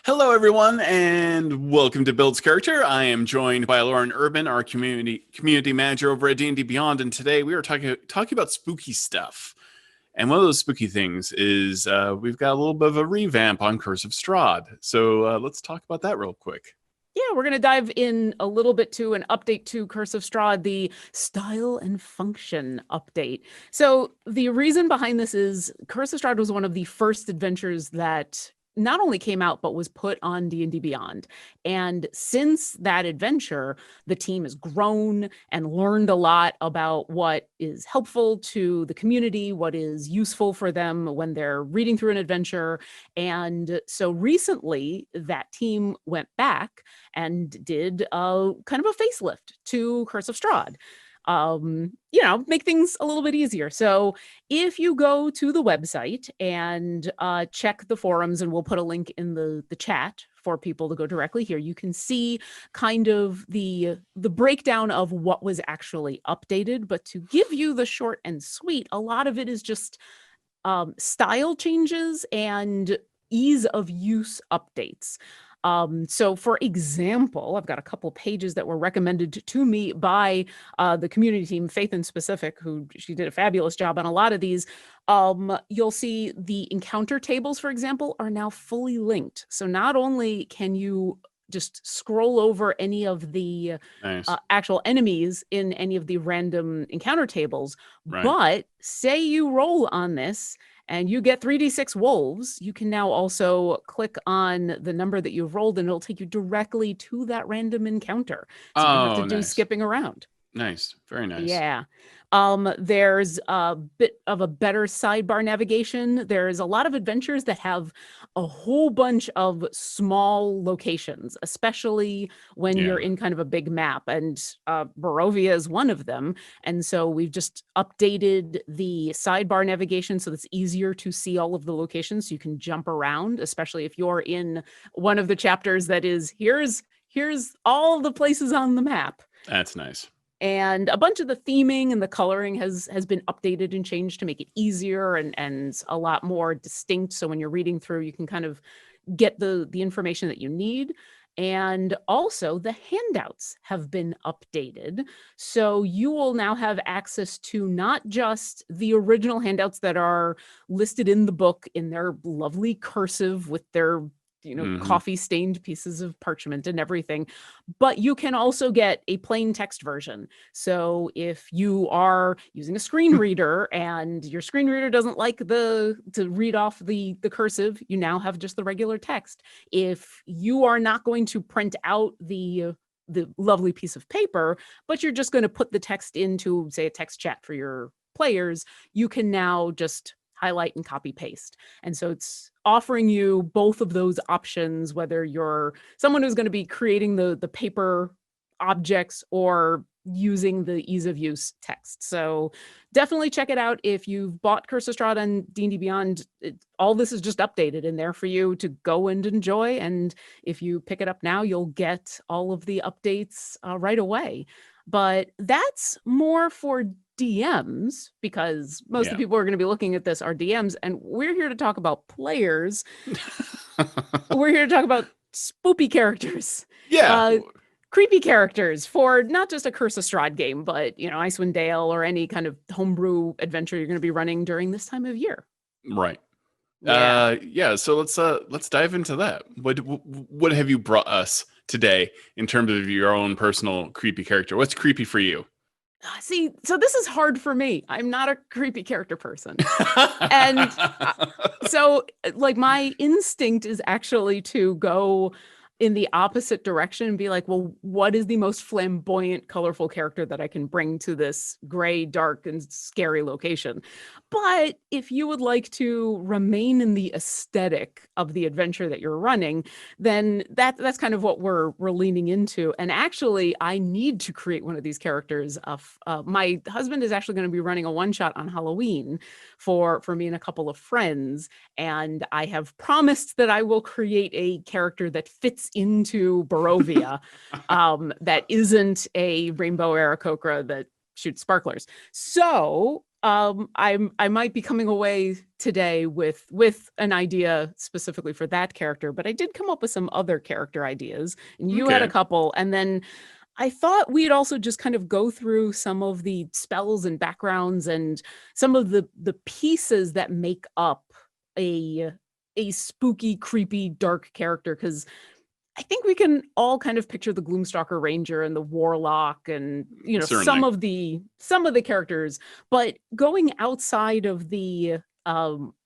Hello, everyone, and welcome to Build's Character. I am joined by Lauren Urban, our community manager over at D&D Beyond, and today we are talking about spooky stuff. And one of those spooky things is we've got a little bit of a revamp on Curse of Strahd. So let's talk about that real quick. Yeah, we're going to dive in a little bit to an update to Curse of Strahd, the style and function update. So the reason behind this is Curse of Strahd was one of the first adventures that not only came out, but was put on D&D Beyond. And since that adventure, the team has grown and learned a lot about what is helpful to the community, what is useful for them when they're reading through an adventure. And so recently, that team went back and did a kind of a facelift to Curse of Strahd. Make things a little bit easier. So if you go to the website and check the forums, and we'll put a link in the chat for people to go directly here, you can see kind of the breakdown of what was actually updated. But to give you the short and sweet, a lot of it is just style changes and ease of use updates. So for example, I've got a couple pages that were recommended to me by the community team, Faith in specific, who she did a fabulous job on a lot of these. You'll see the encounter tables, for example, are now fully linked. So not only can you just scroll over any of the actual enemies in any of the random encounter tables, but say you roll on this and you get 3d6 wolves, you can now also click on the number that you've rolled and it'll take you directly to that random encounter. So you don't have to do skipping around. Nice. Very nice. Yeah. There's a bit of a better sidebar navigation. There's a lot of adventures that have a whole bunch of small locations, especially when you're in kind of a big map, and Barovia is one of them. And so we've just updated the sidebar navigation so it's easier to see all of the locations, so you can jump around, especially if you're in one of the chapters that is, here's all the places on the map. That's nice. And a bunch of the theming and the coloring has been updated and changed to make it easier and a lot more distinct. So when you're reading through, you can kind of get the information that you need. And also the handouts have been updated. So you will now have access to not just the original handouts that are listed in the book in their lovely cursive with their coffee stained pieces of parchment and everything, but you can also get a plain text version. So if you are using a screen reader and your screen reader doesn't like to read off the cursive, you now have just the regular text. If you are not going to print out the lovely piece of paper, but you're just going to put the text into, say, a text chat for your players, you can now just highlight and copy paste. And so it's offering you both of those options, whether you're someone who's going to be creating the paper objects or using the ease of use text. So definitely check it out. If you've bought Curse of Strahd and D&D Beyond, all this is just updated in there for you to go and enjoy. And if you pick it up now, you'll get all of the updates right away. But that's more for DMs, because most of the people who are going to be looking at this are DMs, and we're here to talk about players. We're here to talk about spoopy characters. Creepy characters for not just a Curse of Strahd game, but Icewind Dale or any kind of homebrew adventure you're going to be running during this time of year. Right. So let's dive into that. What have you brought us today in terms of your own personal creepy character? What's creepy for you? See, so this is hard for me. I'm not a creepy character person. And so like my instinct is actually to go in the opposite direction and be like, well, what is the most flamboyant, colorful character that I can bring to this gray, dark, and scary location? But if you would like to remain in the aesthetic of the adventure that you're running, then that's kind of what we're leaning into. And actually, I need to create one of these characters. My husband is actually going to be running a one-shot on Halloween for me and a couple of friends. And I have promised that I will create a character that fits into Barovia that isn't a rainbow Aarakocra that shoots sparklers. So I might be coming away today with an idea specifically for that character, but I did come up with some other character ideas, and you had a Okay. couple, and then I thought we'd also just kind of go through some of the spells and backgrounds and some of the pieces that make up a spooky, creepy, dark character, because I think we can all kind of picture the Gloomstalker Ranger and the Warlock and Certainly. some of the characters, but going outside of the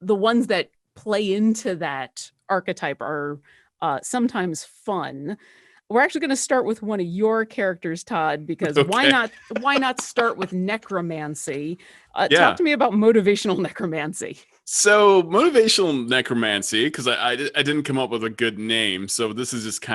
ones that play into that archetype are sometimes fun. We're actually going to start with one of your characters, Todd, because Okay. why not start with necromancy? Yeah. Talk to me about motivational necromancy. So motivational necromancy, because I didn't come up with a good name, so this is just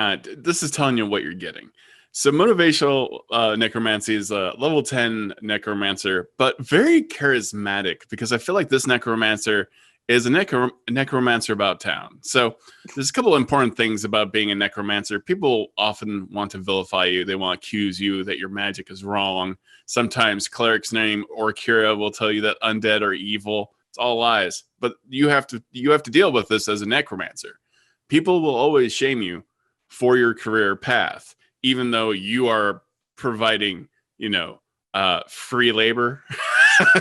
this is telling you what you're getting. So motivational necromancy is a level 10 necromancer, but very charismatic, because I feel like this necromancer is a necromancer about town. So there's a couple of important things about being a necromancer. People often want to vilify you. They want to accuse you that your magic is wrong. Sometimes clerics named Orkira will tell you that undead are evil. It's all lies. But you have to deal with this as a necromancer. People will always shame you for your career path, even though you are providing, free labor.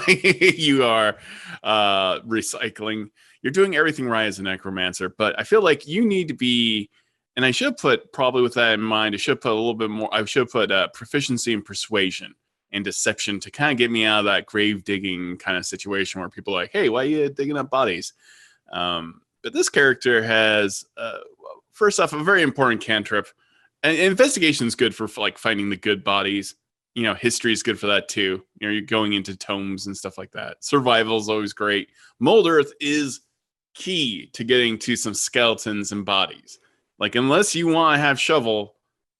You are recycling. You're doing everything right as a necromancer. But I feel like you need to be, and I should put, probably with that in mind, I should put a little bit more, I should put proficiency in persuasion and deception to kind of get me out of that grave digging kind of situation where people are like, hey, why are you digging up bodies? But this character has, first off, a very important cantrip. And investigation is good for like finding the good bodies. History is good for that too. You're going into tomes and stuff like that. Survival is always great. Mold Earth is key to getting to some skeletons and bodies. Like, unless you want to have shovel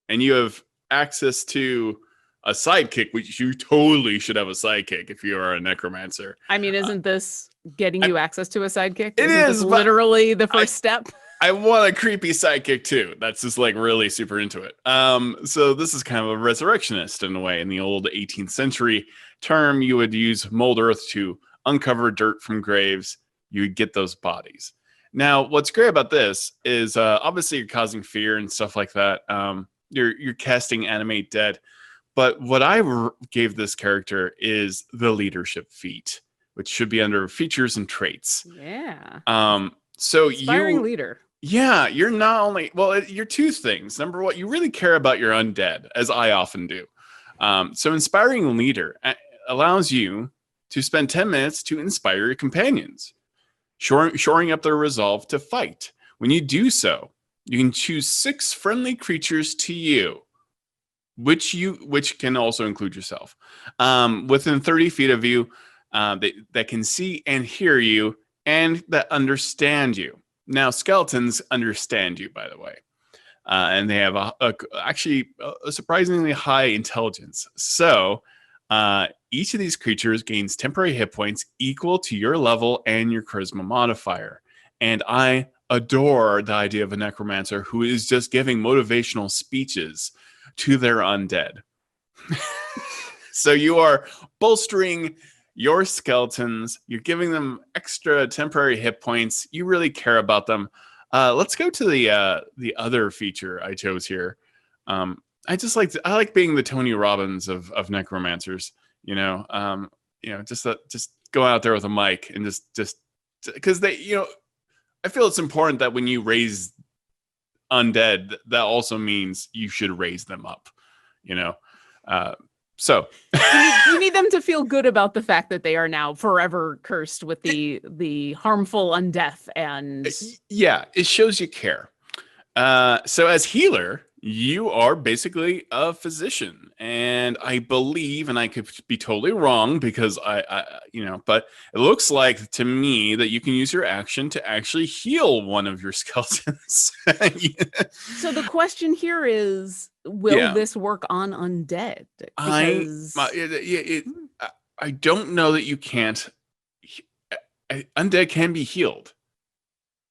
and you have access to a sidekick, which you totally should have a sidekick if you are a necromancer. I mean, isn't this getting you access to a sidekick? It Isn't is this literally the first step? I want a creepy sidekick too. That's just like really super into it. So this is kind of a resurrectionist in a way. In the old 18th century term, you would use mold earth to uncover dirt from graves. You would get those bodies. Now, what's great about this is obviously you're causing fear and stuff like that. You're casting animate dead. But what I gave this character is the leadership feat, which should be under features and traits. Yeah. So Inspiring leader. Yeah, you're not only, well, you're two things. Number one, you really care about your undead, as I often do. So inspiring leader allows you to spend 10 minutes to inspire your companions, shoring up their resolve to fight. When you do so, you can choose 6 friendly creatures to you, which can also include yourself, within 30 feet of you, that can see and hear you and that understand you. Now, skeletons understand you, by the way, and they have actually a surprisingly high intelligence. So each of these creatures gains temporary hit points equal to your level and your charisma modifier. And I adore the idea of a necromancer who is just giving motivational speeches to their undead. So you are bolstering your skeletons, you're giving them extra temporary hit points. You really care about them. Let's go to the other feature I chose here. I like being the Tony Robbins of necromancers. Just go out there with a mic and just because I feel it's important that when you raise undead, that also means you should raise them up. So you need them to feel good about the fact that they are now forever cursed with the harmful undeath, and yeah, it shows you care. So as healer, you are basically a physician, and I believe, and I could be totally wrong because but it looks like to me that you can use your action to actually heal one of your skeletons. So the question here is, will this work on undead? Because I don't know that you can't. Undead can be healed.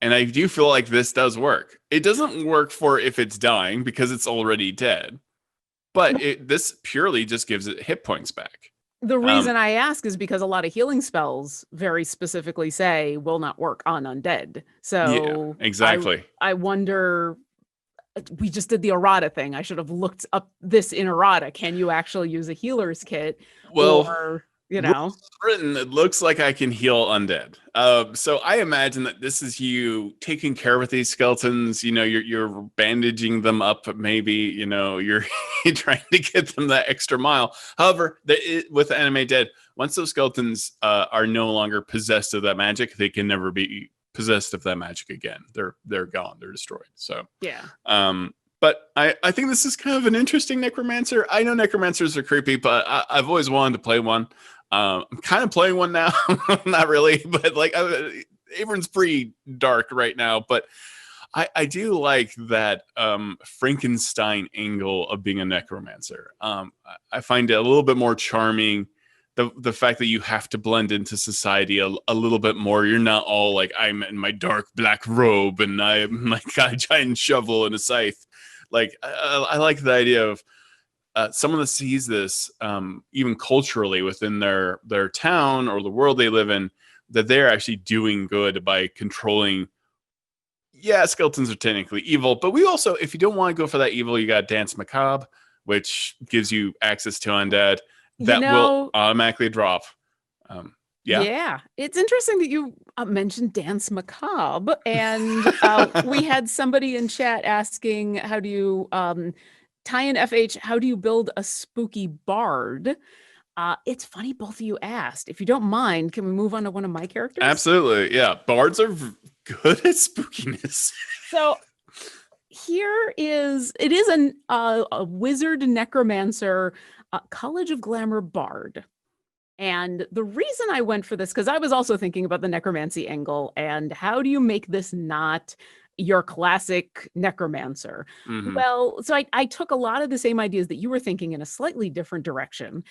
And I do feel like this does work. It doesn't work for if it's dying because it's already dead. But this purely just gives it hit points back. The reason I ask is because a lot of healing spells very specifically say will not work on undead. Yeah, So exactly. I wonder, we just did the errata thing. I should have looked up this in errata. Can you actually use a healer's kit? Well, Or, you know, rules written, it looks like I can heal undead. So I imagine that this is you taking care of these skeletons. You know, you're bandaging them up. Maybe you're you're trying to get them that extra mile. However, with anime dead, once those skeletons are no longer possessed of that magic, they can never be possessed of that magic again. They're gone. They're destroyed. So yeah. But I think this is kind of an interesting necromancer. I know necromancers are creepy, but I've always wanted to play one. I'm kind of playing one now. Not really, but like Avern's pretty dark right now. But I do like that Frankenstein angle of being a necromancer. I find it a little bit more charming. The fact that you have to blend into society a little bit more. You're not all like, I'm in my dark black robe and I'm like got a giant shovel and a scythe. Like I like the idea of someone that sees this even culturally within their town or the world they live in, that they're actually doing good by controlling. Yeah, skeletons are technically evil, but we also, if you don't want to go for that evil, you got Dance Macabre, which gives you access to undead that will automatically drop. Yeah, it's interesting that you mentioned Dance Macabre, and we had somebody in chat asking, how do you tie in FH? How do you build a spooky bard? It's funny both of you asked. If you don't mind, can we move on to one of my characters? Absolutely, yeah. Bards are good at spookiness. So it is a wizard necromancer, College of Glamour bard. And the reason I went for this, because I was also thinking about the necromancy angle and how do you make this not your classic necromancer? Mm-hmm. Well, so I took a lot of the same ideas that you were thinking in a slightly different direction.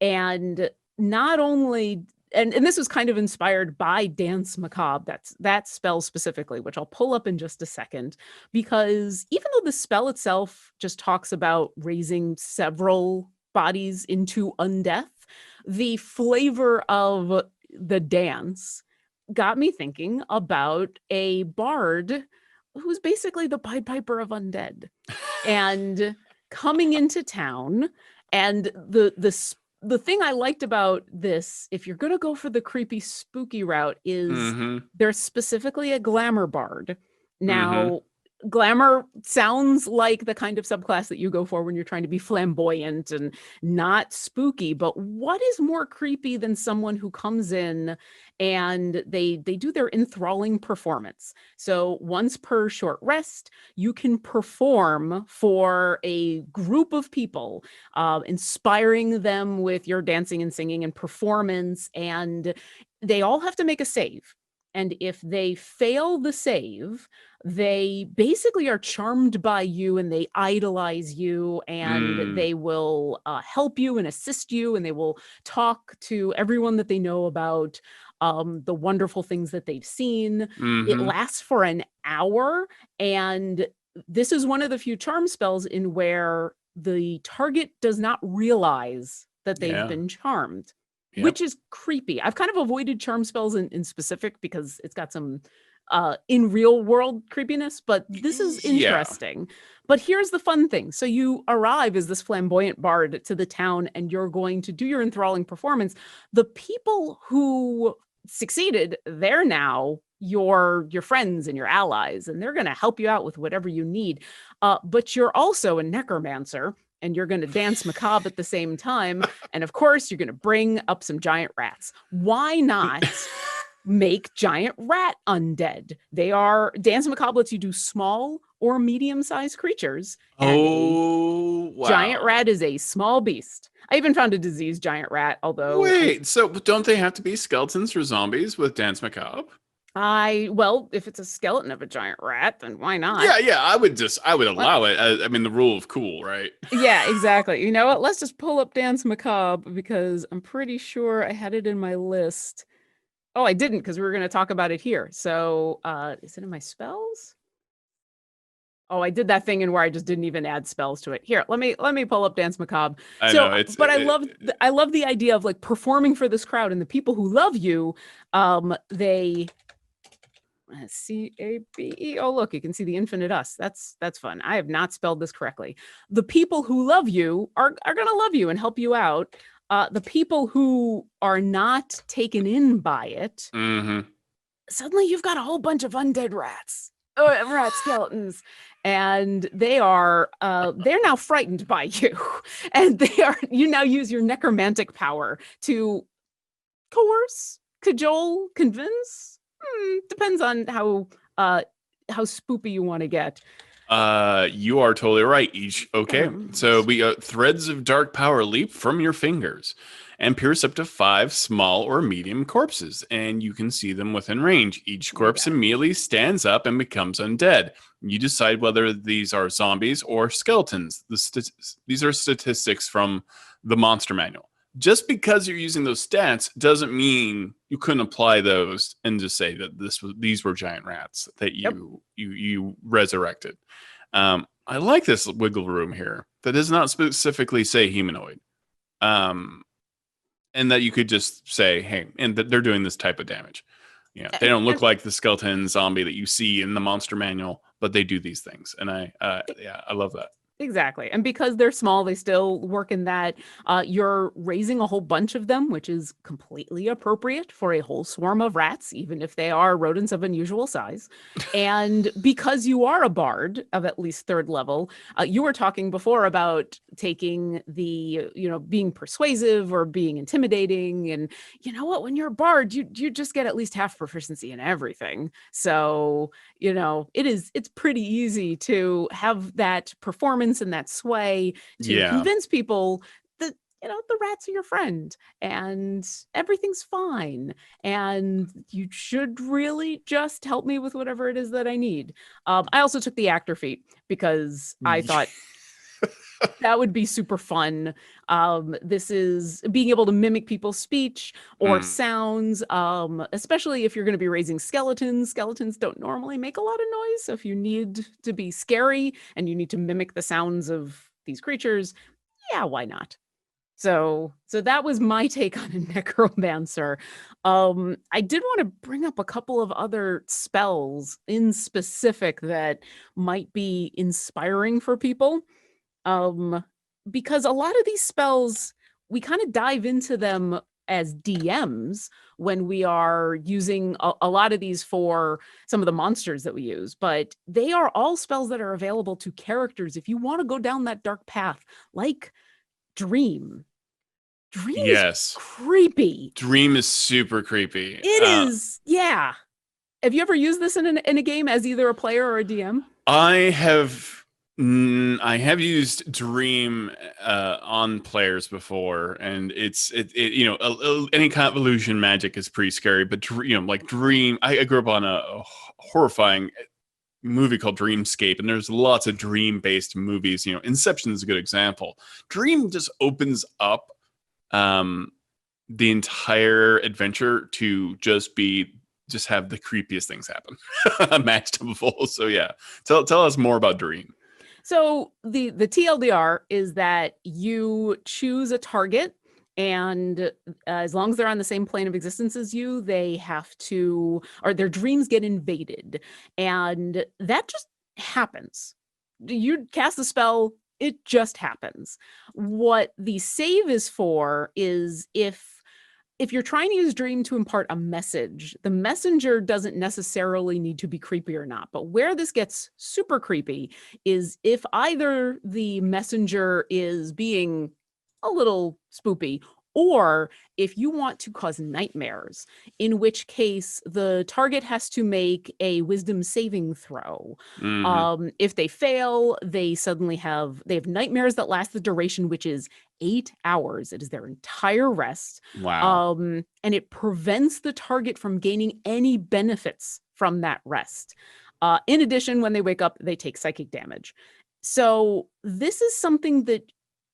And not only, and this was kind of inspired by Dance Macabre, that spell specifically, which I'll pull up in just a second, because even though the spell itself just talks about raising several bodies into undeath, the flavor of the dance got me thinking about a bard who's basically the Pied Piper of undead and coming into town. And the thing I liked about this, if you're going to go for the creepy, spooky route, is there's specifically a glamour bard. Now, glamour sounds like the kind of subclass that you go for when you're trying to be flamboyant and not spooky, but what is more creepy than someone who comes in and they do their enthralling performance? So once per short rest, you can perform for a group of people, inspiring them with your dancing and singing and performance, and they all have to make a save. And if they fail the save, they basically are charmed by you and they idolize you, and they will help you and assist you, and they will talk to everyone that they know about the wonderful things that they've seen. It lasts for an hour, and this is one of the few charm spells in where the target does not realize that they've been charmed. Yep. Which is creepy. I've kind of avoided charm spells in specific because it's got some in real world creepiness, but this is interesting. Yeah. But here's the fun thing. So you arrive as this flamboyant bard to the town and you're going to do your enthralling performance. The people who succeeded, they're now your friends and your allies, and they're going to help you out with whatever you need. But you're also a necromancer, and you're going to dance macabre at the same time. And of course, you're going to bring up some giant rats. Why not make giant rat undead? Dance macabre lets you do small or medium-sized creatures. Oh, wow. Giant rat is a small beast. I even found a diseased giant rat, although... Wait, so don't they have to be skeletons or zombies with dance macabre? Well, if it's a skeleton of a giant rat, then why not? Yeah, I would allow it. I mean, the rule of cool, right? Yeah, exactly. You know what? Let's just pull up Dance Macabre because I'm pretty sure I had it in my list. Oh, I didn't, because we were going to talk about it here. So, is it in my spells? Oh, I did that thing in where I just didn't even add spells to it. Here, let me pull up Dance Macabre. I So, know it's but I love the idea of like performing for this crowd and the people who love you. They CABE. Oh, look, you can see the infinite us. That's fun. I have not spelled this correctly. The people who love you are gonna love you and help you out. The people who are not taken in by it, suddenly you've got a whole bunch of undead rats. Rat skeletons, and they're now frightened by you, and you now use your necromantic power to coerce, cajole, convince. Depends on how spoopy you want to get. You are totally right. So we threads of dark power leap from your fingers and pierce up to 5 small or medium corpses, and you can see them within range. Each corpse immediately stands up and becomes undead. You decide whether these are zombies or skeletons. These are statistics from the monster manual. Just because you're using those stats doesn't mean you couldn't apply those and just say that these were giant rats that you resurrected. I like this wiggle room here that does not specifically say humanoid. And that you could just say, hey, and that they're doing this type of damage. They don't look like the skeleton zombie that you see in the monster manual, but they do these things. And I love that. Exactly. And because they're small, they still work in that you're raising a whole bunch of them, which is completely appropriate for a whole swarm of rats, even if they are rodents of unusual size. And because you are a bard of at least 3rd level, you were talking before about taking being persuasive or being intimidating. And you know what? When you're a bard, you just get at least half proficiency in everything. So, it's pretty easy to have that performance and that sway to convince people that the rats are your friend and everything's fine and you should really just help me with whatever it is that I need. I also took the actor feat because I thought that would be super fun. This is being able to mimic people's speech or sounds, especially if you're going to be raising skeletons. Skeletons don't normally make a lot of noise. So if you need to be scary and you need to mimic the sounds of these creatures, why not? So that was my take on a necromancer. I did want to bring up a couple of other spells in specific that might be inspiring for people. Because a lot of these spells, we kind of dive into them as DMs when we are using a lot of these for some of the monsters that we use, but they are all spells that are available to characters if you want to go down that dark path, like Dream. Dream is creepy. Dream is super creepy. It is, yeah. Have you ever used this in a game as either a player or a DM? I have used Dream on players before, and it's any kind of illusion magic is pretty scary. But like Dream, I grew up on a horrifying movie called Dreamscape, and there's lots of dream-based movies. Inception is a good example. Dream just opens up the entire adventure to just have the creepiest things happen, imaginable. So yeah, tell us more about Dream. So the TLDR is that you choose a target, and as long as they're on the same plane of existence as you, their dreams get invaded, and that just happens. You cast a spell, it just happens. What the save is for is if you're trying to use Dream to impart a message, the messenger doesn't necessarily need to be creepy or not. But where this gets super creepy is if either the messenger is being a little spoopy, or if you want to cause nightmares, in which case the target has to make a wisdom saving throw. If they fail, they have nightmares that last the duration, which is 8 hours. It is their entire rest. Wow. And it prevents the target from gaining any benefits from that rest. In addition, when they wake up, they take psychic damage. So this is something that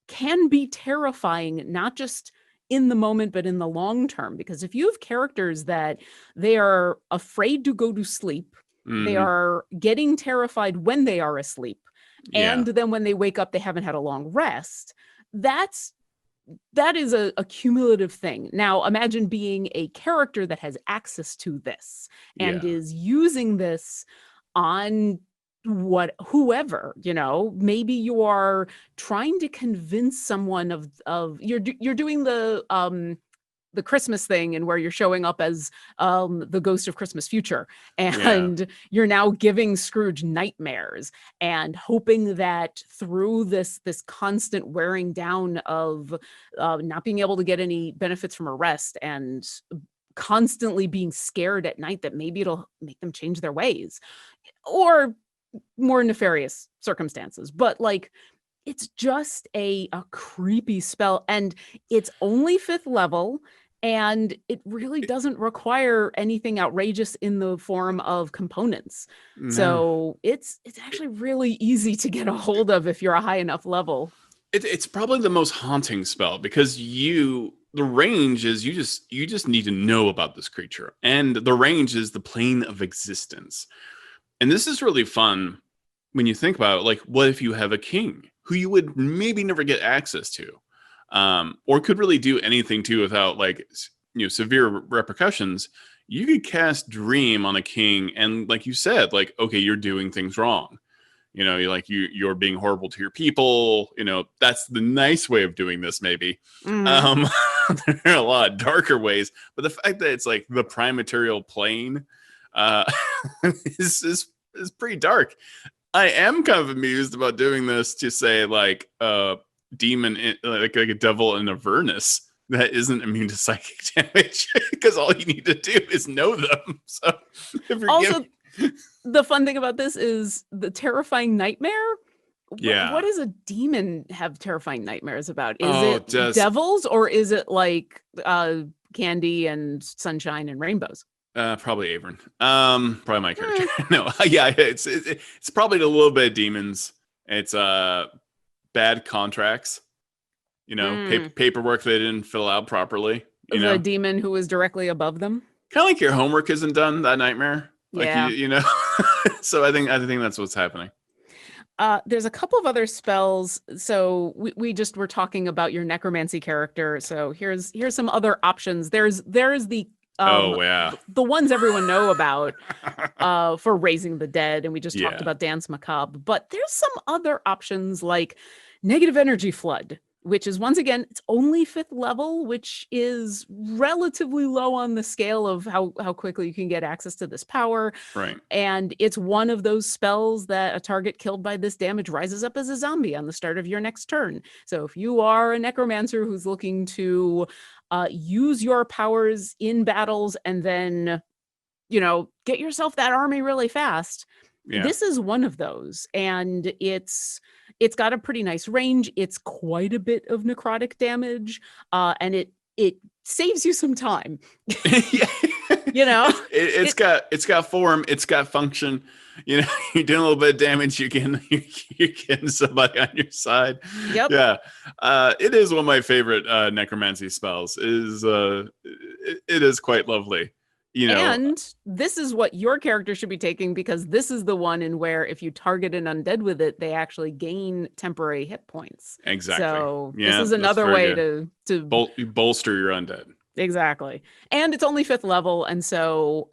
can be terrifying, not just in the moment, but in the long term. Because if you have characters that they are afraid to go to sleep, They Mhm. are getting terrified when they are asleep. Yeah. And then when they wake up, they haven't had a long rest. That is a cumulative thing. Now, imagine being a character that has access to this and Yeah. is using this on whoever, maybe you are trying to convince someone of you're doing the Christmas thing and where you're showing up as the ghost of Christmas future, Yeah. and you're now giving Scrooge nightmares and hoping that through this constant wearing down of not being able to get any benefits from a rest and constantly being scared at night, that maybe it'll make them change their ways, or more nefarious circumstances. But like, it's just a creepy spell, and it's only 5th level, and it really doesn't require anything outrageous in the form of components. No. So it's actually really easy to get a hold of if you're a high enough level. It's probably the most haunting spell because the range is you just need to know about this creature, and the range is the plane of existence. And this is really fun when you think about it. Like, what if you have a king who you would maybe never get access to, or could really do anything to without like severe repercussions? You could cast Dream on a king, and like you said, like, okay, you're doing things wrong. You're being horrible to your people. That's the nice way of doing this, maybe. Mhm. Um, there are a lot of darker ways, but the fact that it's like the prime material plane uh, is pretty dark. I am kind of amused about doing this to say like demon, like a devil in Avernus that isn't immune to psychic damage, because all you need to do is know them. So if you're Also, the fun thing about this is the terrifying nightmare. Yeah. What does a demon have terrifying nightmares about? Is Oh, it devils, or is it like candy and sunshine and rainbows? Probably Avon. Probably my character. No, yeah, it's probably a little bit of demons. It's bad contracts. Paperwork they didn't fill out properly. The demon who is directly above them. Kind of like your homework isn't done that nightmare. Like Yeah. So I think that's what's happening. There's a couple of other spells. So we just were talking about your necromancy character. So here's some other options. There's the the ones everyone know about for raising the dead, and we just talked about Dance Macabre. But there's some other options like negative energy flood, which is, once again, it's only 5th level, which is relatively low on the scale of how quickly you can get access to this power. Right. And it's one of those spells that a target killed by this damage rises up as a zombie on the start of your next turn. So if you are a necromancer who's looking to use your powers in battles and then, get yourself that army really fast, this is one of those. And it's got a pretty nice range. It's quite a bit of necrotic damage, and it saves you some time. It's got form, it's got function. You're doing a little bit of damage, you're getting somebody on your side. Yep. Yeah. It is one of my favorite necromancy spells. It is quite lovely. And this is what your character should be taking, because this is the one in where if you target an undead with it, they actually gain temporary hit points. Exactly. So this is another way to bolster your undead. Exactly. And it's only 5th level, and so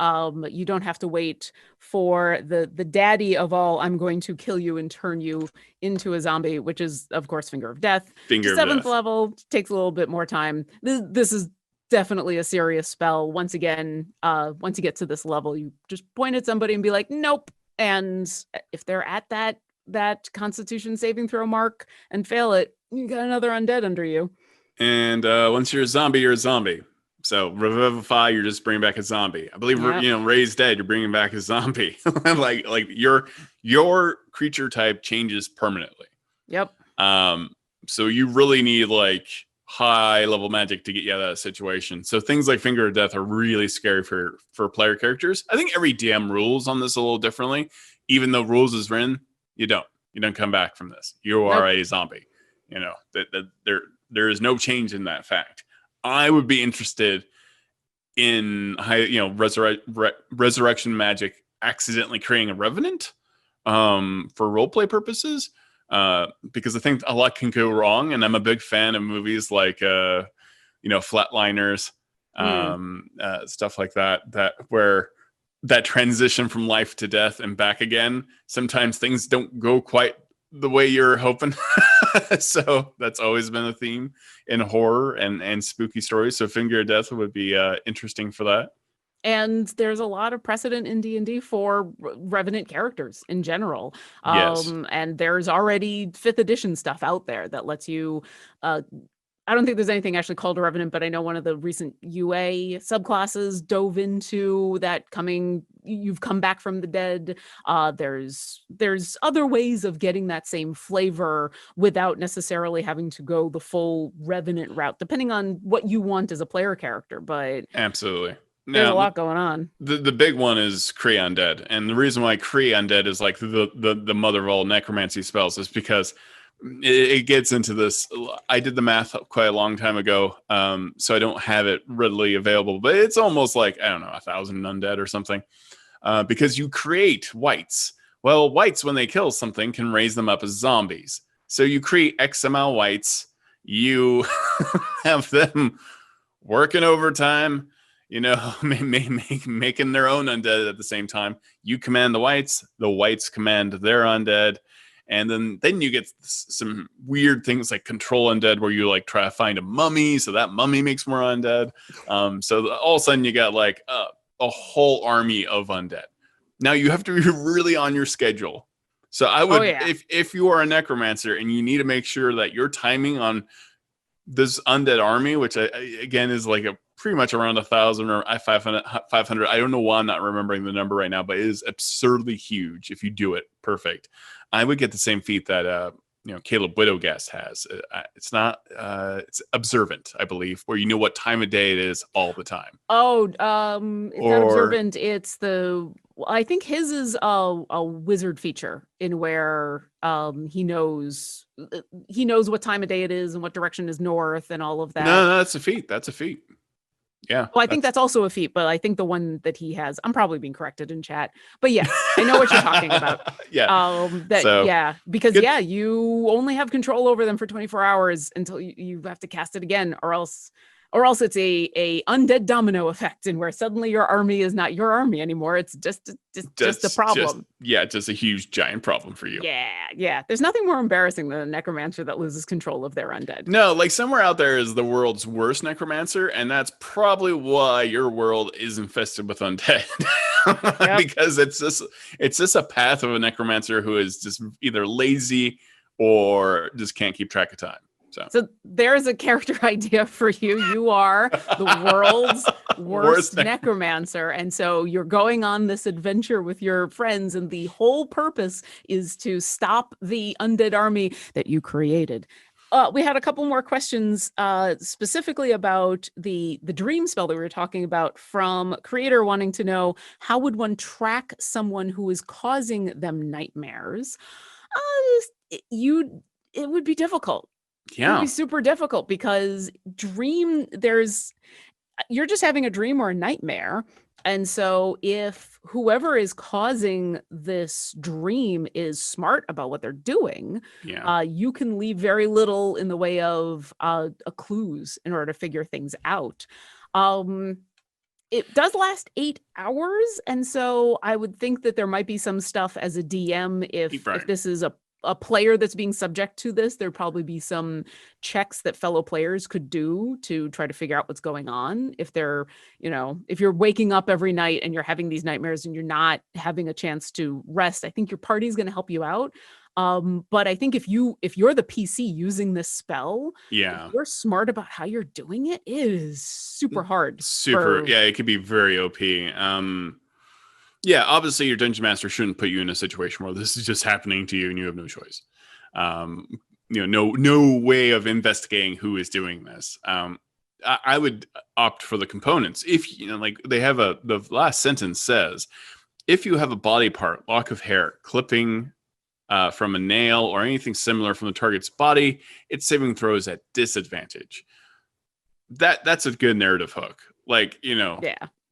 you don't have to wait for the daddy of all, I'm going to kill you and turn you into a zombie, which is, of course, Finger of Death. 7th level takes a little bit more time. This is definitely a serious spell. Once again, once you get to this level, you just point at somebody and be like, nope. And if they're at that Constitution saving throw mark and fail it, you got another undead under you. And once you're a zombie, you're a zombie. So revivify, you're just bringing back a zombie. I believe raise dead, you're bringing back a zombie. like your creature type changes permanently. Yep. So you really need like high level magic to get you out of that situation. So things like Finger of Death are really scary for player characters. I think every DM rules on this a little differently. Even though rules is written, you don't come back from this. You are a zombie. That there is no change in that fact. I would be interested in high, resurrection magic accidentally creating a revenant for roleplay purposes, because I think a lot can go wrong. And I'm a big fan of movies like Flatliners, stuff like that where that transition from life to death and back again, sometimes things don't go quite the way you're hoping. So that's always been a theme in horror and spooky stories. So Finger of Death would be interesting for that. And there's a lot of precedent in D&D for revenant characters in general. Yes. And there's already 5th edition stuff out there that lets you I don't think there's anything actually called a revenant, but I know one of the recent UA subclasses dove into that you've come back from the dead. There's other ways of getting that same flavor without necessarily having to go the full revenant route, depending on what you want as a player character. But absolutely. There's a lot going on. The big one is Cree Undead. And the reason why Cree Undead is like the mother of all necromancy spells is because it gets into this. I did the math quite a long time ago, so I don't have it readily available, but it's almost like, I don't know, 1,000 undead or something, because you create wights. Well, wights, when they kill something, can raise them up as zombies. So you create XML wights, you have them working overtime, making their own undead at the same time. You command the wights command their undead. And then you get some weird things like control undead, where you like try to find a mummy, so that mummy makes more undead. So all of a sudden you got like a whole army of undead. Now you have to be really on your schedule. So I would, if you are a necromancer and you need to make sure that your timing on this undead army, which again is like pretty much around 1,000 or 500. I don't know why I'm not remembering the number right now, but it is absurdly huge if you do it perfect. I would get the same feat that Caleb Widowguest has. It's not it's observant, I believe, where you know what time of day it is all the time. It's not observant. It's I think his is a wizard feature in where he knows what time of day it is and what direction is north and all of that. No, that's a feat. Yeah. Well, I think that's also a feat, but I think the one that he has, I'm probably being corrected in chat, but yeah, I know what you're talking about. Because you only have control over them for 24 hours until you have to cast it again, or else it's a undead domino effect, and where suddenly your army is not your army anymore. It's just a problem. Just a huge giant problem for you. Yeah. There's nothing more embarrassing than a necromancer that loses control of their undead. No, like somewhere out there is the world's worst necromancer, and that's probably why your world is infested with undead. Yep. Because it's just a path of a necromancer who is just either lazy or just can't keep track of time. So there's a character idea for you. You are the world's worst necromancer. And so you're going on this adventure with your friends, and the whole purpose is to stop the undead army that you created. We had a couple more questions specifically about the dream spell that we were talking about, from creator wanting to know, how would one track someone who is causing them nightmares? It would be difficult. Yeah. It would be super difficult, because you're just having a dream or a nightmare. And so if whoever is causing this dream is smart about what they're doing, you can leave very little in the way of clues in order to figure things out. It does last 8 hours. And so I would think that there might be some stuff as a DM, if this is a player that's being subject to this, there'd probably be some checks that fellow players could do to try to figure out what's going on. If they're, if you're waking up every night and you're having these nightmares and you're not having a chance to rest, I think your party's going to help you out. But I think if you're the PC using this spell, if you're smart about how you're doing it, it is super hard. It could be very OP. Obviously your dungeon master shouldn't put you in a situation where this is just happening to you and you have no choice. No way of investigating who is doing this. I would opt for the components. If they have the last sentence says, if you have a body part, lock of hair, clipping from a nail, or anything similar from the target's body, its saving throws at disadvantage. That's a good narrative hook.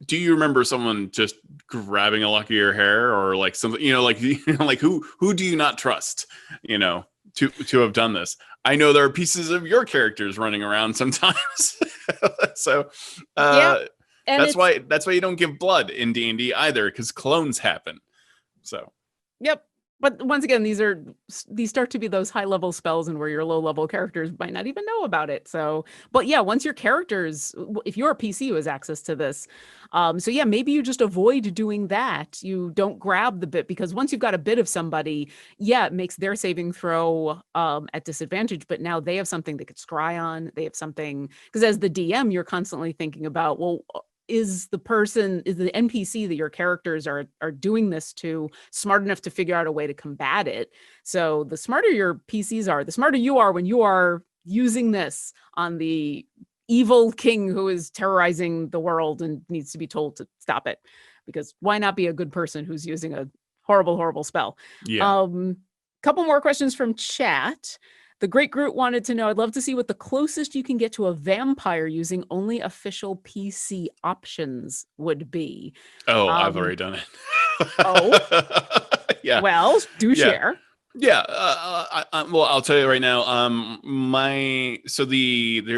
do you remember someone just grabbing a lock of your hair, or like something, like like who do you not trust, to have done this? I know there are pieces of your characters running around sometimes. So Yeah, and that's why you don't give blood in D&D either, because clones happen. So yep. But once again, these start to be those high level spells, and where your low level characters might not even know about it. So, but yeah, once your characters, if you're a PC who has access to this, so yeah, maybe you just avoid doing that. You don't grab the bit, because once you've got a bit of somebody, yeah, it makes their saving throw at disadvantage. But now they have something they could scry on. They have something, because as the DM, you're constantly thinking about, well, is the NPC that your characters are doing this to smart enough to figure out a way to combat it? So the smarter your PCs are, the smarter you are when you are using this on the evil king who is terrorizing the world and needs to be told to stop it. Because why not be a good person who's using a horrible, horrible spell? yeah. Couple more questions from chat. The Great Groot wanted to know, I'd love to see what the closest you can get to a vampire using only official PC options would be. Oh, I've already done it. Oh, yeah. Well, do share. Yeah. Well, I'll tell you right now. There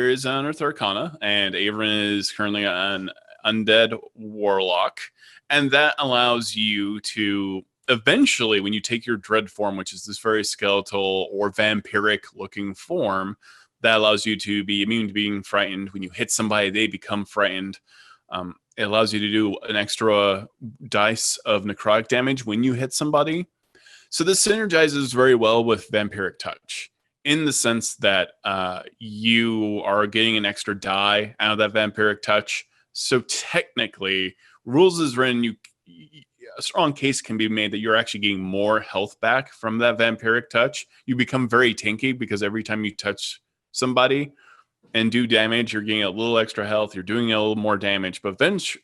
is an Unearthed Arcana, and Averin is currently an undead warlock, and that allows you to eventually, when you take your dread form, which is this very skeletal or vampiric looking form, that allows you to be immune to being frightened. When you hit somebody, they become frightened. It allows you to do an extra dice of necrotic damage when you hit somebody. So this synergizes very well with Vampiric Touch, in the sense that you are getting an extra die out of that Vampiric Touch. So technically, rules is written, a strong case can be made that you're actually getting more health back from that Vampiric Touch. You become very tanky, because every time you touch somebody and do damage, you're getting a little extra health, you're doing a little more damage. But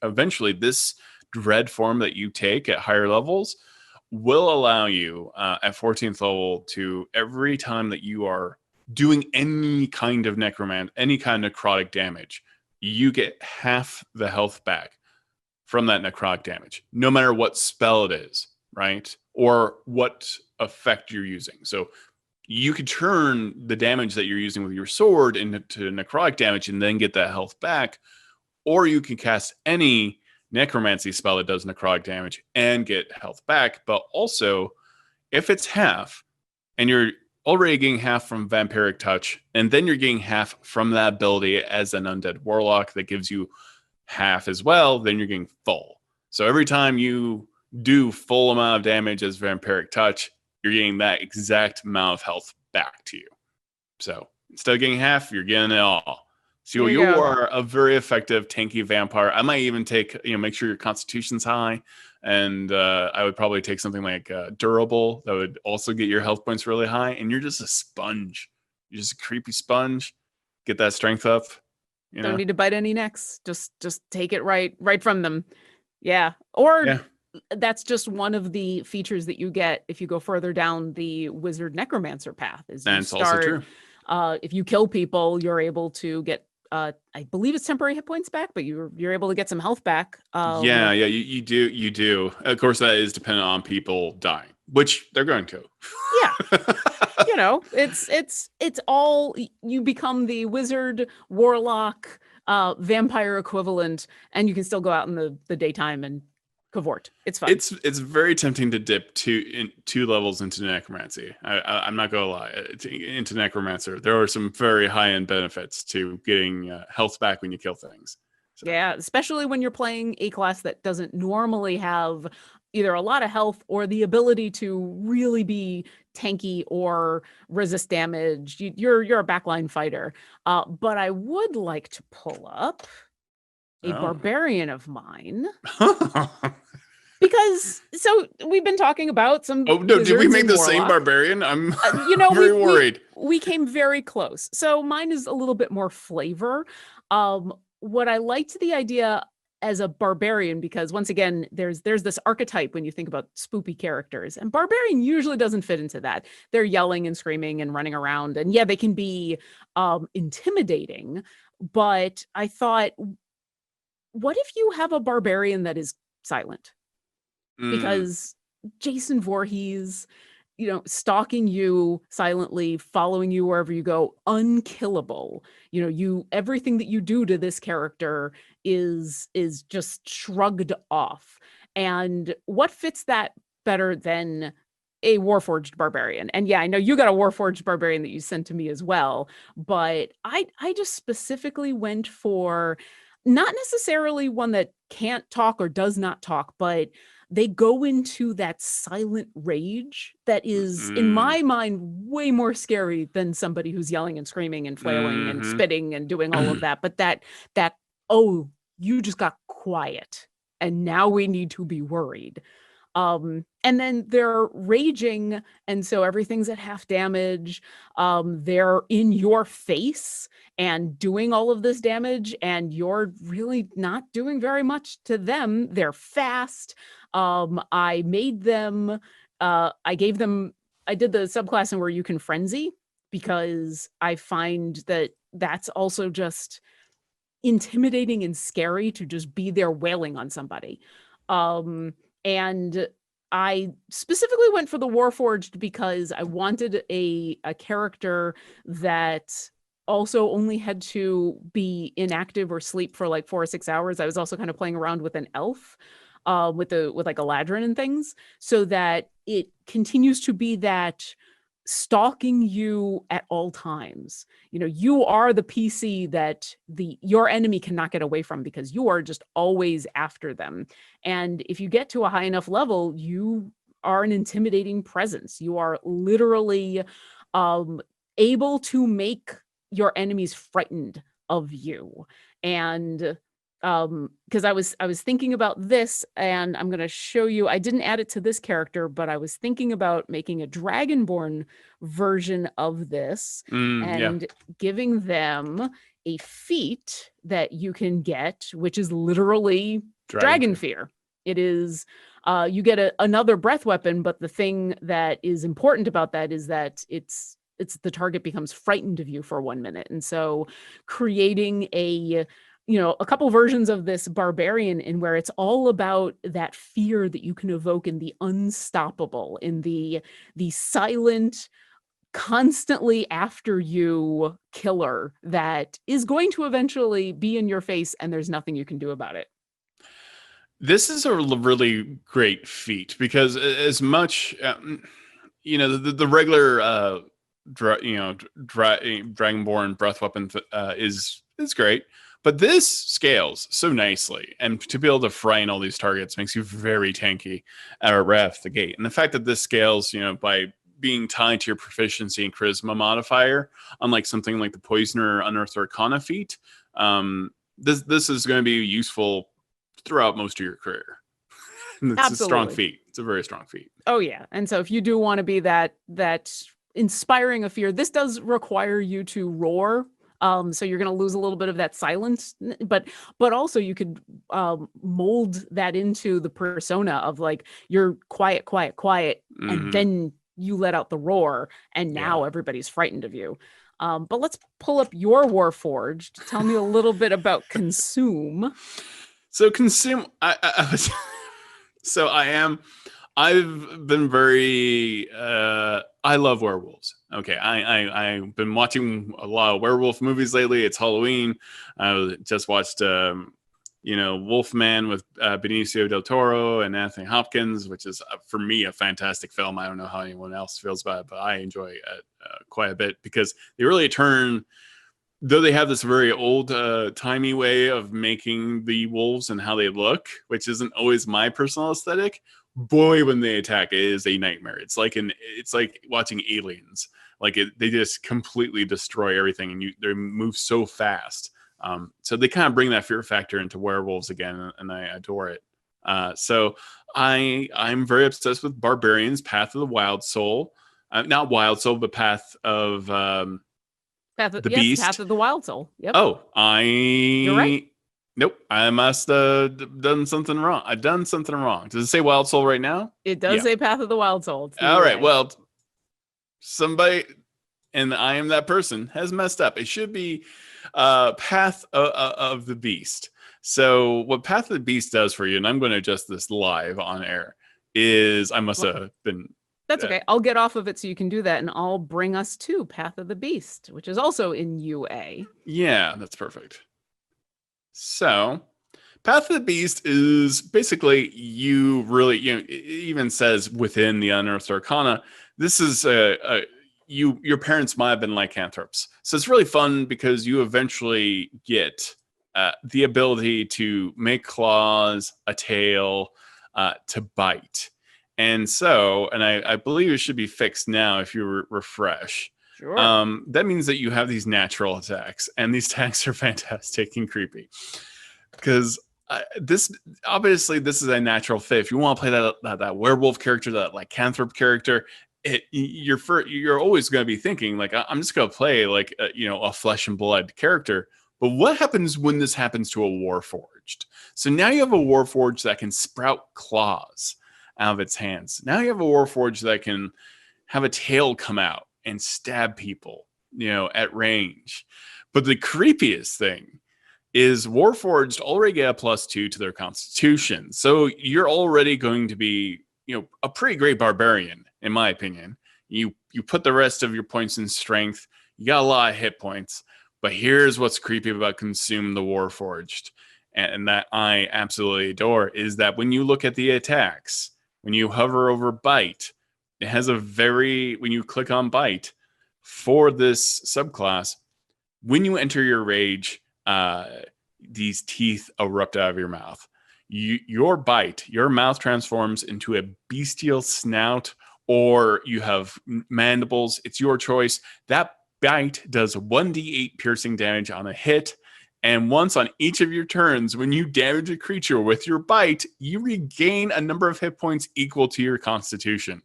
eventually, this dread form that you take at higher levels will allow you at 14th level to, every time that you are doing any kind of any kind of necrotic damage, you get half the health back from that necrotic damage, no matter what spell it is, right? Or what effect you're using. So you could turn the damage that you're using with your sword into necrotic damage and then get that health back, or you can cast any necromancy spell that does necrotic damage and get health back. But also, if it's half, and you're already getting half from Vampiric Touch, and then you're getting half from that ability as an undead warlock that gives you half as well, then you're getting full. So every time you do full amount of damage as Vampiric Touch, you're getting that exact amount of health back to you. So instead of getting half, you're getting it all. So you are a very effective tanky vampire. I might even take, make sure your constitution's high, and I would probably take something like durable that would also get your health points really high, and you're just a sponge. You're just a creepy sponge. Get that strength up. Don't need to bite any necks. Just take it right from them. Yeah. Or that's just one of the features that you get if you go further down the wizard necromancer path. That's also true. If you kill people, you're able to get I believe it's temporary hit points back, but you're able to get some health back. You do. Of course, that is dependent on people dying, which they're going to. Yeah. It's all, you become the wizard, warlock, vampire equivalent, and you can still go out in the daytime and cavort. It's fun. It's very tempting to dip two levels into necromancy. I'm not gonna lie, into necromancer. There are some very high end benefits to getting health back when you kill things. So. Yeah, especially when you're playing a class that doesn't normally have either a lot of health or the ability to really be tanky or resist damage. You're a backline fighter. But I would like to pull up a barbarian of mine. Because we've been talking about some. Oh no! Did we make the same barbarian? I'm very worried. We came very close. So mine is a little bit more flavor. What I liked the idea as a barbarian, because once again, there's this archetype when you think about spoopy characters, and barbarian usually doesn't fit into that. They're yelling and screaming and running around, and yeah, they can be intimidating. But I thought what if you have a barbarian that is silent? Because Jason Voorhees, stalking you silently, following you wherever you go, unkillable. Everything that you do to this character is just shrugged off. And what fits that better than a Warforged barbarian? And yeah, I know you got a Warforged barbarian that you sent to me as well, but I just specifically went for not necessarily one that can't talk or does not talk, but they go into that silent rage that is, in my mind, way more scary than somebody who's yelling and screaming and flailing and spitting and doing all of that. But that, oh, you just got quiet and now we need to be worried. And then they're raging, and so everything's at half damage. They're in your face and doing all of this damage, and you're really not doing very much to them. They're fast. I did the subclass in where you can frenzy, because I find that that's also just intimidating and scary to just be there wailing on somebody. And I specifically went for the Warforged because I wanted a character that also only had to be inactive or sleep for like 4 or 6 hours. I was also kind of playing around with an elf, with like a ladrin and things, so that it continues to be that stalking you at all times. You are the PC that your enemy cannot get away from, because you are just always after them. And if you get to a high enough level, you are an intimidating presence. You are literally able to make your enemies frightened of you. And because I was thinking about this, and I'm going to show you, I didn't add it to this character, but I was thinking about making a dragonborn version of this and giving them a feat that you can get, which is literally dragon fear. It is, you get another breath weapon, but the thing that is important about that is that it's the target becomes frightened of you for 1 minute. And so creating a couple versions of this barbarian in where it's all about that fear that you can evoke in the unstoppable, in the silent, constantly after you killer that is going to eventually be in your face and there's nothing you can do about it. This is a really great feat, because as much, the regular, Dragonborn breath weapon is great. But this scales so nicely, and to be able to frighten all these targets makes you very tanky right off the gate. And the fact that this scales, by being tied to your proficiency and charisma modifier, unlike something like the Poisoner or Unearthed Arcana feat, this is going to be useful throughout most of your career. It's Absolutely. A strong feat. It's a very strong feat. Oh yeah, and so if you do want to be that inspiring a fear, this does require you to roar. So you're going to lose a little bit of that silence, but also you could mold that into the persona of like, you're quiet, and then you let out the roar, and now everybody's frightened of you. But let's pull up your Warforged. Tell me a little bit about Consume. So Consume, I've been very, I love werewolves. Okay, I've been watching a lot of werewolf movies lately. It's Halloween. I just watched, Wolfman with Benicio del Toro and Anthony Hopkins, which is, for me, a fantastic film. I don't know how anyone else feels about it, but I enjoy it quite a bit, because they really turn, though they have this very old timey way of making the wolves and how they look, which isn't always my personal aesthetic. Boy, when they attack, it is a nightmare. It's like watching Aliens. They just completely destroy everything, and they move so fast. So they kind of bring that fear factor into werewolves again, and I adore it. So I'm very obsessed with Barbarians, Path of the Wild Soul, not Wild Soul, but Path of the Beast. Path of the Wild Soul. Yep. Oh, You're right. Nope, I must have done something wrong. I've done something wrong. Does it say Wild Soul right now? It does say Path of the Wild Soul. All right, well, somebody, and I am that person, has messed up. It should be Path of the Beast. So what Path of the Beast does for you, and I'm going to adjust this live on air, is I must have been... That's okay. I'll get off of it so you can do that, and I'll bring us to Path of the Beast, which is also in UA. Yeah, that's perfect. So Path of the Beast is basically you really, it even says within the Unearthed Arcana, this is your parents might have been lycanthropes. So it's really fun because you eventually get the ability to make claws, a tail, to bite. And so, and I believe it should be fixed now if you refresh. Sure. That means that you have these natural attacks, and these attacks are fantastic and creepy. Because this is a natural fit. If you want to play that werewolf character, that lycanthrope character, you're always going to be thinking like, I'm just going to play like a flesh and blood character. But what happens when this happens to a Warforged? So now you have a Warforged that can sprout claws out of its hands. Now you have a Warforged that can have a tail come out and stab people, at range. But the creepiest thing is Warforged already get a +2 to their Constitution. So you're already going to be, a pretty great barbarian, in my opinion. You put the rest of your points in strength. You got a lot of hit points. But here's what's creepy about Consume the Warforged, and that I absolutely adore, is that when you look at the attacks, when you hover over Bite, it has when you click on Bite for this subclass, when you enter your rage, these teeth erupt out of your mouth. Your bite, your mouth transforms into a bestial snout, or you have mandibles. It's your choice. That bite does 1d8 piercing damage on a hit. And once on each of your turns, when you damage a creature with your bite, you regain a number of hit points equal to your Constitution.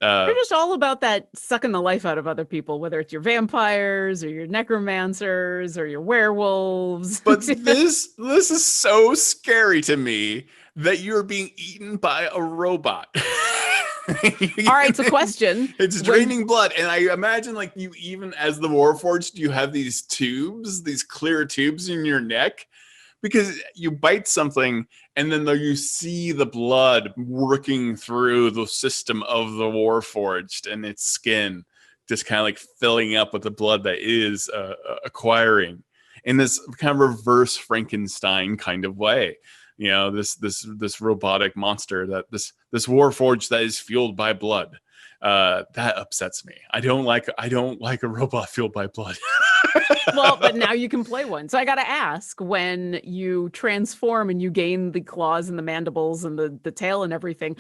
You're just all about that sucking the life out of other people, whether it's your vampires or your necromancers or your werewolves. But this is so scary to me that you're being eaten by a robot. All right, so question. It's draining blood. And I imagine like you, even as the Warforged, you have these tubes, these clear tubes in your neck, because you bite something and then you see the blood working through the system of the Warforged and its skin, just kind of like filling up with the blood that is acquiring in this kind of reverse Frankenstein kind of way. This robotic monster, that this Warforged that is fueled by blood. That upsets me. I don't like a robot fueled by blood. Well, but now you can play one. So I got to ask, when you transform and you gain the claws and the mandibles and the tail and everything,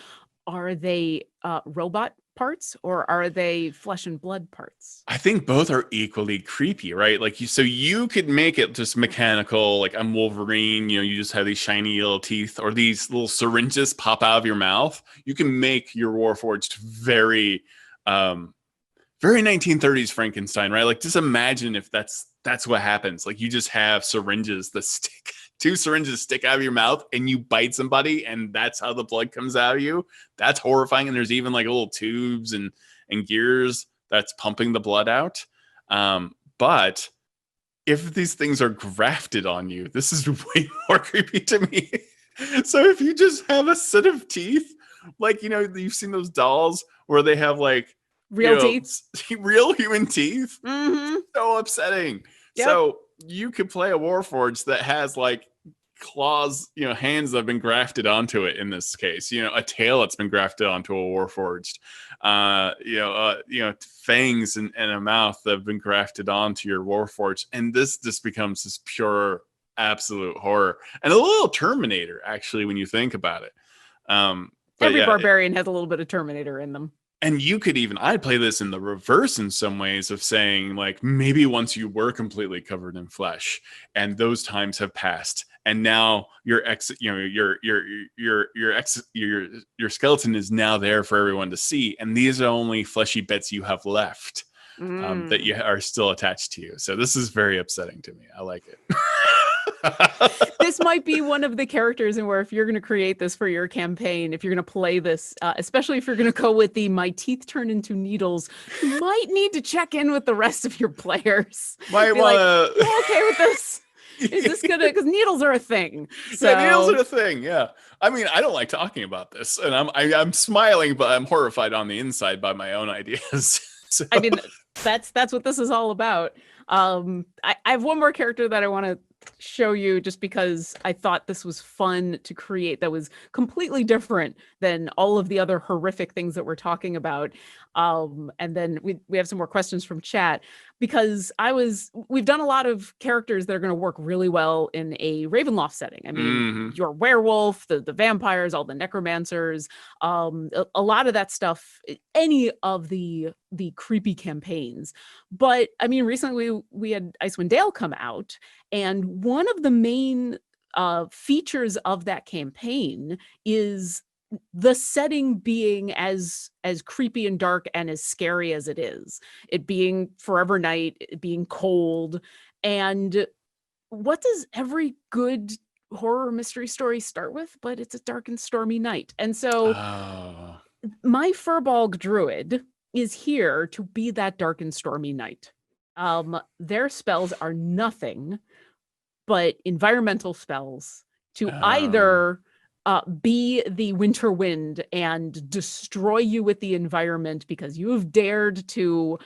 are they robot parts or are they flesh and blood parts? I think both are equally creepy, right? Like you could make it just mechanical, like I'm Wolverine, you just have these shiny little teeth or these little syringes pop out of your mouth. You can make your Warforged very 1930s Frankenstein, right? Like just imagine if that's what happens. Like you just have syringes that two syringes stick out of your mouth and you bite somebody and that's how the blood comes out of you. That's horrifying. And there's even like little tubes and gears that's pumping the blood out. But if these things are grafted on you, this is way more creepy to me. So if you just have a set of teeth, like, you've seen those dolls where they have like real teeth, real human teeth. Mm-hmm. So upsetting. Yep. So you could play a Warforged that has like claws, hands that have been grafted onto it. In this case, a tail that's been grafted onto a Warforged, fangs and a mouth that have been grafted onto your Warforged, and this just becomes this pure, absolute horror and a little Terminator, actually, when you think about it. Every barbarian has a little bit of Terminator in them. And you could I'd play this in the reverse in some ways of saying, like, maybe once you were completely covered in flesh and those times have passed and now your skeleton is now there for everyone to see. And these are only fleshy bits you have left that you are still attached to you. So this is very upsetting to me. I like it. This might be one of the characters in where if you're going to create this for your campaign, if you're going to play this, especially if you're going to go with the my teeth turn into needles, you might need to check in with the rest of your players. Might want to... You okay with this? Is this gonna, because needles are a thing. So Yeah, needles are a thing. Yeah. I mean, I don't like talking about this, and I'm smiling, but I'm horrified on the inside by my own ideas. So. I mean, that's what this is all about. I have one more character that I want to show you just because I thought this was fun to create, that was completely different than all of the other horrific things that we're talking about. And then we have some more questions from chat, because we've done a lot of characters that are going to work really well in a Ravenloft setting. I mean, your werewolf, the vampires, all the necromancers, a lot of that stuff, any of the creepy campaigns. But I mean, recently we had Icewind Dale come out, and one of the main features of that campaign is the setting being as creepy and dark and as scary as it is. It being forever night, it being cold. And what does every good horror mystery story start with? But it's a dark and stormy night. And so my Furbolg Druid is here to be that dark and stormy night. Their spells are nothing but environmental spells to either be the winter wind and destroy you with the environment because you have dared to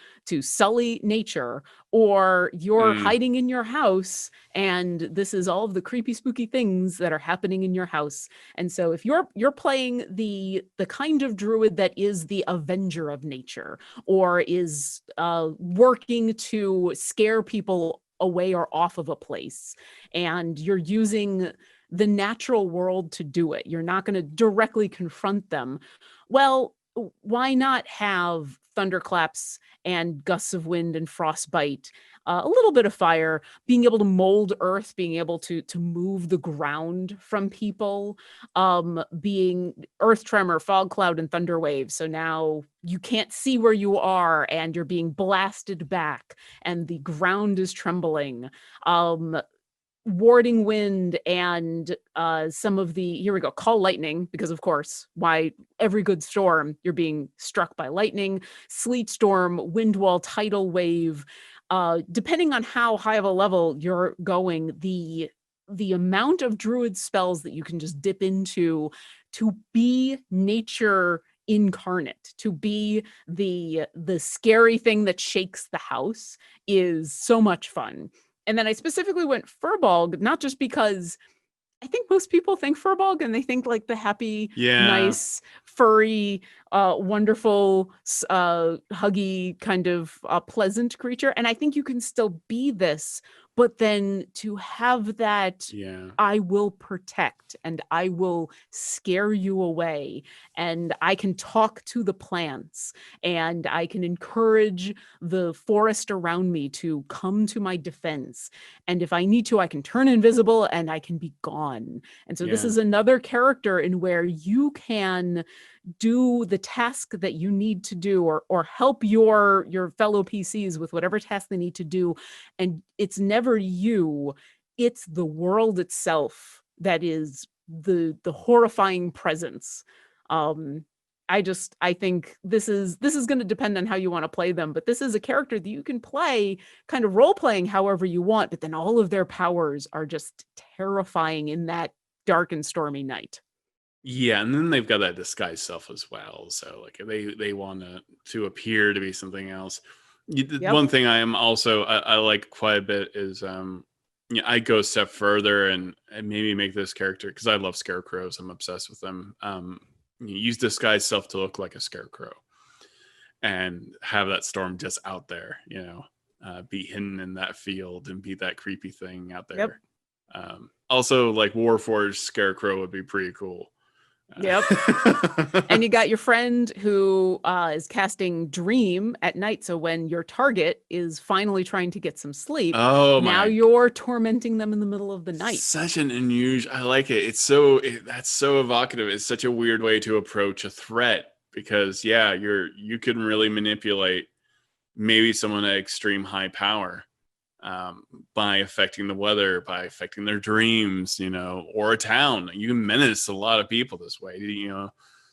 sully nature, or you're hiding in your house and this is all of the creepy spooky things that are happening in your house. And so if you're playing the kind of druid that is the avenger of nature, or is working to scare people away or off of a place, and you're using the natural world to do it, you're not going to directly confront them. Well, why not have thunderclaps and gusts of wind and frostbite, a little bit of fire, being able to mold earth, being able to move the ground from people, being earth tremor, fog cloud, and thunder waves. So now you can't see where you are and you're being blasted back and the ground is trembling. Warding wind, and some of the, here we go, call lightning, because of course, why every good storm, you're being struck by lightning, sleet storm, wind wall, tidal wave. Depending on how high of a level you're going, the amount of druid spells that you can just dip into to be nature incarnate, to be the scary thing that shakes the house, is so much fun. And then I specifically went Furbolg, not just because I think most people think Furbolg and they think like the happy, nice, furry, wonderful, huggy, kind of pleasant creature. And I think you can still be this, but then to have that, I will protect and I will scare you away, and I can talk to the plants and I can encourage the forest around me to come to my defense. And if I need to, I can turn invisible and I can be gone. And so this is another character in where you can do the task that you need to do, or help your fellow PCs with whatever task they need to do. And it's never you, it's the world itself that is the horrifying presence. I think this is going to depend on how you want to play them, but this is a character that you can play kind of role playing however you want, but then all of their powers are just terrifying in that dark and stormy night. Yeah, and then they've got that disguise self as well. So like they want to appear to be something else. One thing I am also I like quite a bit is I go a step further and maybe make this character, because I love scarecrows. I'm obsessed with them. Use disguise self to look like a scarecrow and have that storm just out there, be hidden in that field and be that creepy thing out there. Also, like Warforged scarecrow would be pretty cool. Yep. And you got your friend who is casting Dream at night. So when your target is finally trying to get some sleep, now you're tormenting them in the middle of the night. Such an unusual, I like it. That's so evocative. It's such a weird way to approach a threat, because you can really manipulate maybe someone at extreme high power by affecting the weather, by affecting their dreams, or a town. You can menace a lot of people this way,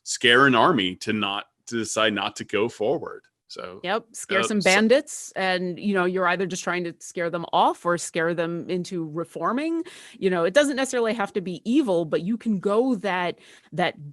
scare an army to decide not to go forward. So Yep, scare some bandits, and you're either just trying to scare them off or scare them into reforming. It doesn't necessarily have to be evil, but you can go that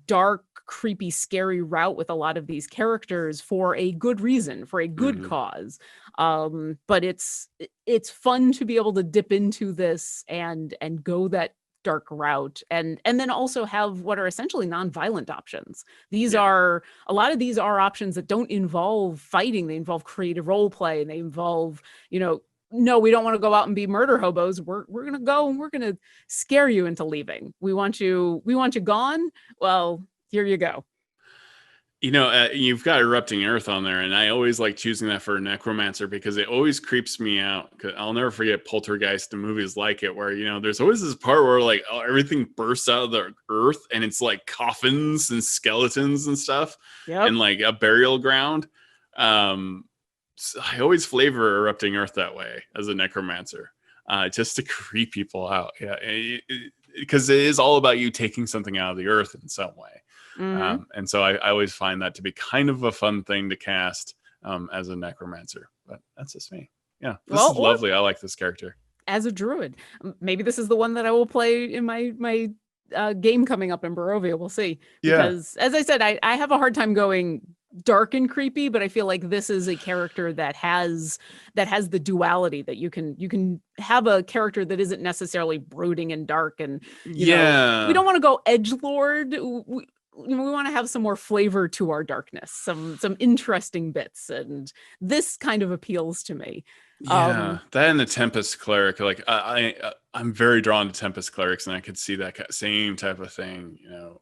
dark, creepy, scary route with a lot of these characters for a good reason, for a good cause. But it's fun to be able to dip into this and go that dark route, and then also have what are essentially non-violent options. These are a lot of these are options that don't involve fighting. They involve creative role play, and they involve, no, we don't want to go out and be murder hobos. We're gonna go and we're gonna scare you into leaving. We want you gone. Well, here you go. You've got Erupting Earth on there, and I always like choosing that for a Necromancer because it always creeps me out. Cause I'll never forget Poltergeist and movies like it, where there's always this part where like everything bursts out of the earth, and it's like coffins and skeletons and stuff, and like a burial ground. So I always flavor Erupting Earth that way as a Necromancer, just to creep people out. Yeah, because it is all about you taking something out of the earth in some way. And so I always find that to be kind of a fun thing to cast as a Necromancer, but that's just me. Yeah, this is lovely. I like this character. As a Druid, maybe this is the one that I will play in my game coming up in Barovia. We'll see. Because as I said, I have a hard time going dark and creepy, but I feel like this is a character that has the duality that you can have a character that isn't necessarily brooding and dark, and we don't want to go edgelord. We want to have some more flavor to our darkness, some interesting bits, and this kind of appeals to me. That and the Tempest Cleric, like I'm very drawn to Tempest Clerics, and I could see that same type of thing,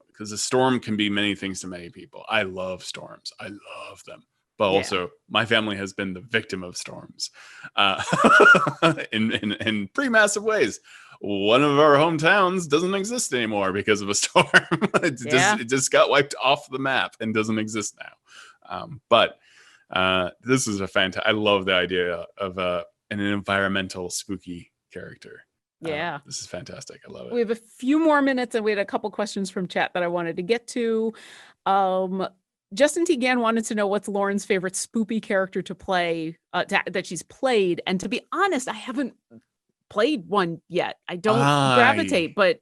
because a storm can be many things to many people. I love storms. I love them. But also, my family has been the victim of storms in pretty massive ways. One of our hometowns doesn't exist anymore because of a storm. It just got wiped off the map and doesn't exist now. But this is a fantastic. I love the idea of an environmental spooky character. This is fantastic. I love it. We have a few more minutes, and we had a couple questions from chat that I wanted to get to. Justin T. Gann wanted to know what's Lauren's favorite spoopy character to play that she's played. And to be honest, I haven't played one yet. I don't gravitate, but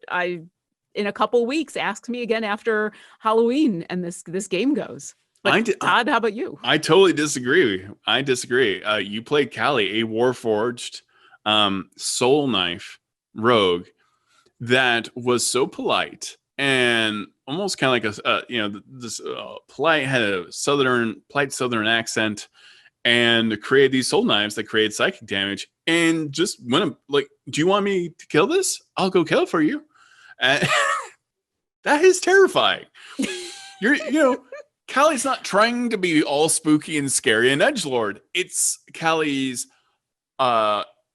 in a couple weeks, ask me again after Halloween and this game goes. Todd, how about you? I totally disagree. You played Callie, a Warforged soul knife rogue that was so polite and almost kind of like this polite, had a polite southern accent, and created these soul knives that create psychic damage, and just went like, do you want me to kill this? I'll go kill it for you. And that is terrifying. Callie's not trying to be all spooky and scary and edgelord. It's Callie's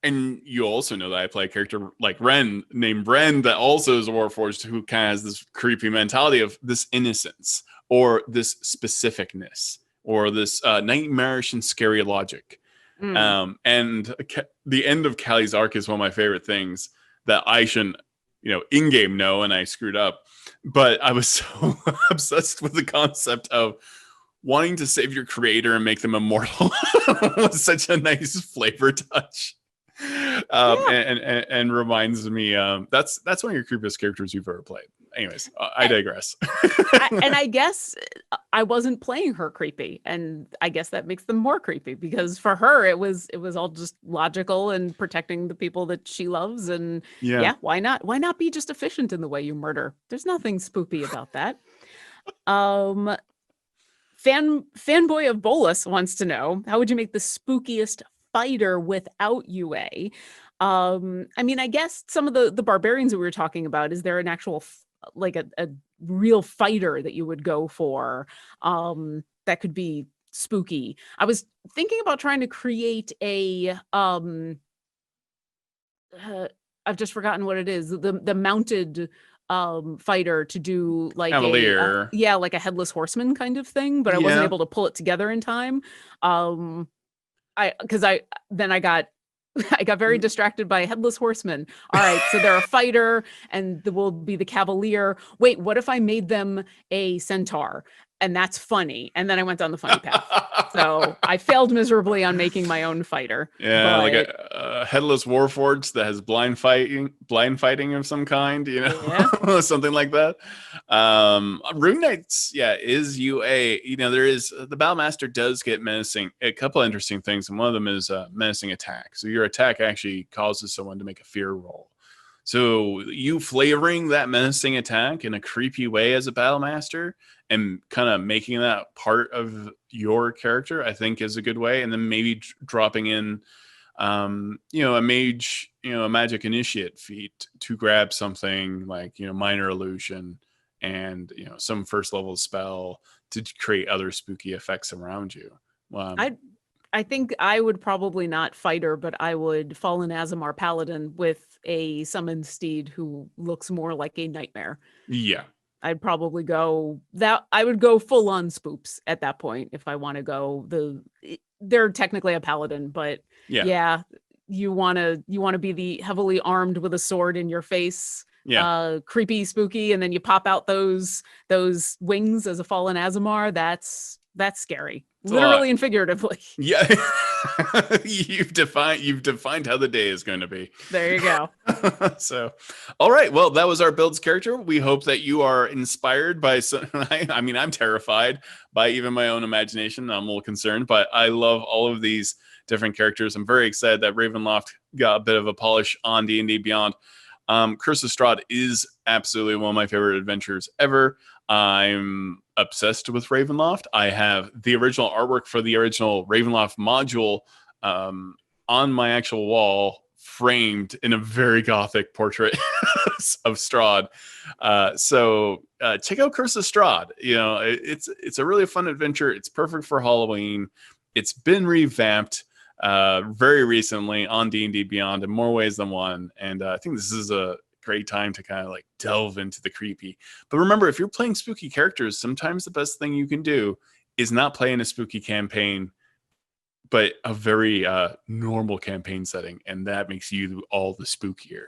and you also know that I play a character like Ren, named Ren, that also is a Warforged, who kind of has this creepy mentality of this innocence, or this specificness, or this nightmarish and scary logic. And the end of Callie's arc is one of my favorite things that I shouldn't, in-game know, and I screwed up. But I was so obsessed with the concept of wanting to save your creator and make them immortal was such a nice flavor touch. And reminds me, that's one of your creepiest characters you've ever played. Anyways, I digress. And I guess I wasn't playing her creepy, and I guess that makes them more creepy, because for her it was all just logical and protecting the people that she loves, and why not be just efficient in the way you murder? There's nothing spoopy about that. Fanboy of Bolus wants to know, how would you make the spookiest fighter without UA? I guess some of the barbarians that we were talking about, is there an actual a real fighter that you would go for that could be spooky? I was thinking about trying to create a I've just forgotten what it is, the mounted fighter to do like Cavalier. Like a headless horseman kind of thing, but I wasn't able to pull it together in time. I got very distracted by Headless Horseman. All right, so they're a fighter, and will be the Cavalier. Wait, what if I made them a centaur? and that's funny. And then I went down the funny path. So I failed miserably on making my own fighter. Yeah, like a headless warforged that has blind fighting of some kind, you know, yeah. Something like that. Rune Knights, yeah, is UA. You know, there is the Battlemaster does get menacing. A couple of interesting things, and one of them is menacing attack. So your attack actually causes someone to make a fear roll. So you flavoring that menacing attack in a creepy way as a Battlemaster and kind of making that part of your character, I think is a good way. And then maybe dropping in, you know, a mage, you know, a magic initiate feat to grab something like, you know, minor illusion and, you know, some first level spell to create other spooky effects around you. I think I would probably not fighter, but I would Fallen Azamar Paladin with a summoned steed who looks more like a nightmare. Yeah. I'd probably go that I would go full on spoops at that point if I want to go they're technically a paladin, but yeah, you want to be the heavily armed with a sword in your face. Yeah. Creepy, spooky, and then you pop out those wings as a Fallen Azamar. That's scary. Literally and figuratively. Yeah. You've defined how the day is going to be. There you go. So, all right. Well, that was our builds character. We hope that you are inspired by some, I mean, I'm terrified by even my own imagination. I'm a little concerned, but I love all of these different characters. I'm very excited that Ravenloft got a bit of a polish on D&D Beyond. Curse of Strahd is absolutely one of my favorite adventures ever. I'm obsessed with Ravenloft. I have the original artwork for the original Ravenloft module on my actual wall, framed in a very gothic portrait of Strahd. So check out Curse of Strahd. You know, it's a really fun adventure. It's perfect for Halloween. It's been revamped very recently on D&D Beyond in more ways than one. And I think this is a great time to kind of like delve into the creepy. But remember, if you're playing spooky characters, sometimes the best thing you can do is not play in a spooky campaign, but a very normal campaign setting. And that makes you all the spookier.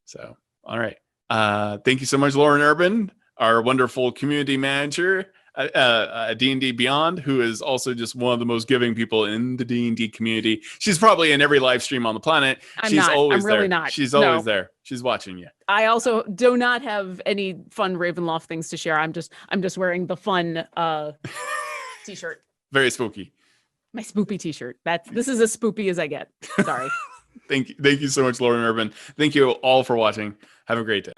So, all right. Thank you so much, Lauren Urban, our wonderful community manager at D&D Beyond, who is also just one of the most giving people in the D&D community. She's probably in every live stream on the planet. I'm really not. She's always there. She's watching you. I also do not have any fun Ravenloft things to share. I'm just wearing the fun t-shirt. Very spooky. My spoopy t-shirt. This is as spoopy as I get. Sorry. Thank you so much, Lauren Urban. Thank you all for watching. Have a great day.